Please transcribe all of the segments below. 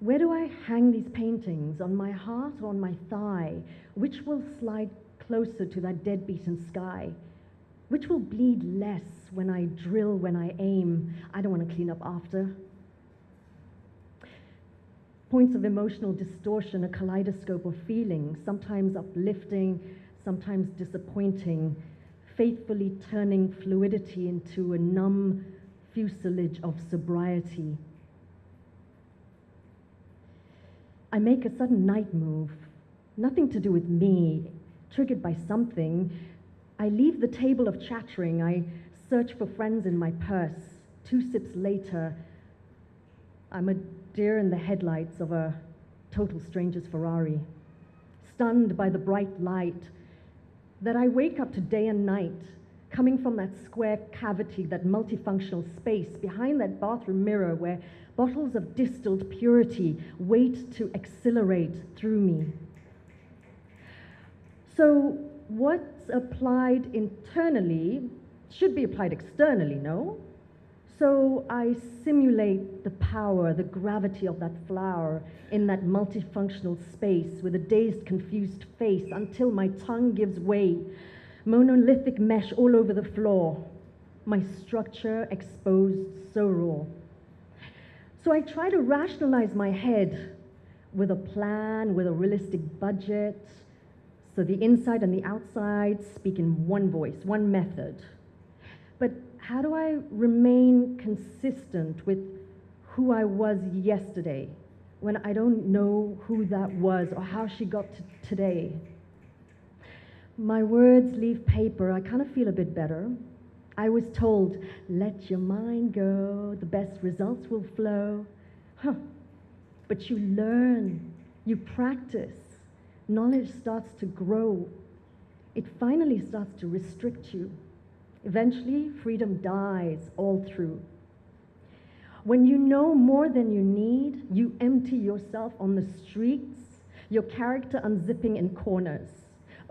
Where do I hang these paintings? On my heart or on my thigh? Which will slide closer to that dead-beaten sky? Which will bleed less when I drill, when I aim? I don't want to clean up after. Points of emotional distortion, a kaleidoscope of feelings, sometimes uplifting, sometimes disappointing, faithfully turning fluidity into a numb fuselage of sobriety. I make a sudden night move, nothing to do with me, triggered by something. I leave the table of chattering. I search for friends in my purse. 2 sips later, I'm a deer in the headlights of a total stranger's Ferrari, stunned by the bright light, that I wake up to day and night, coming from that square cavity, that multifunctional space behind that bathroom mirror where bottles of distilled purity wait to accelerate through me. So what's applied internally should be applied externally, no? So I simulate the power, the gravity of that flower in that multifunctional space with a dazed, confused face until my tongue gives way, monolithic mesh all over the floor, my structure exposed so raw. So I try to rationalize my head with a plan, with a realistic budget, so the inside and the outside speak in one voice, one method. But how do I remain consistent with who I was yesterday when I don't know who that was or how she got to today? My words leave paper. I kind of feel a bit better. I was told, let your mind go, the best results will flow. But you learn, you practice. Knowledge starts to grow. It finally starts to restrict you. Eventually, freedom dies all through. When you know more than you need, you empty yourself on the streets, your character unzipping in corners,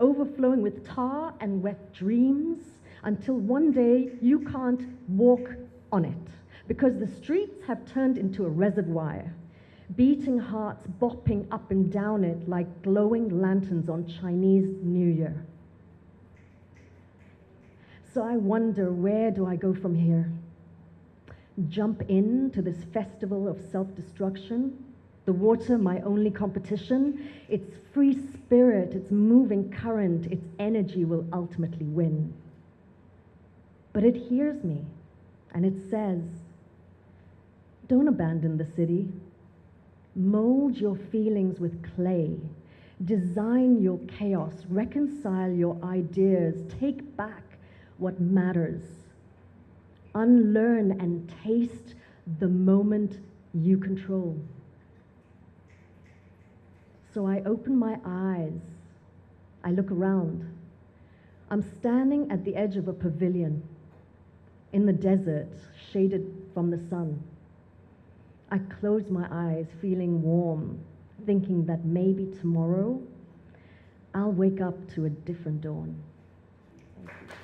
overflowing with tar and wet dreams, until one day you can't walk on it, because the streets have turned into a reservoir, beating hearts bopping up and down it like glowing lanterns on Chinese New Year. So I wonder, where do I go from here? Jump into this festival of self-destruction? The water, my only competition? Its free spirit, its moving current, its energy will ultimately win. But it hears me, and it says, don't abandon the city. Mold your feelings with clay. Design your chaos. Reconcile your ideas. Take back what matters. Unlearn and taste the moment you control. So I open my eyes. I look around. I'm standing at the edge of a pavilion in the desert, shaded from the sun. I close my eyes, feeling warm, thinking that maybe tomorrow I'll wake up to a different dawn. Thank you.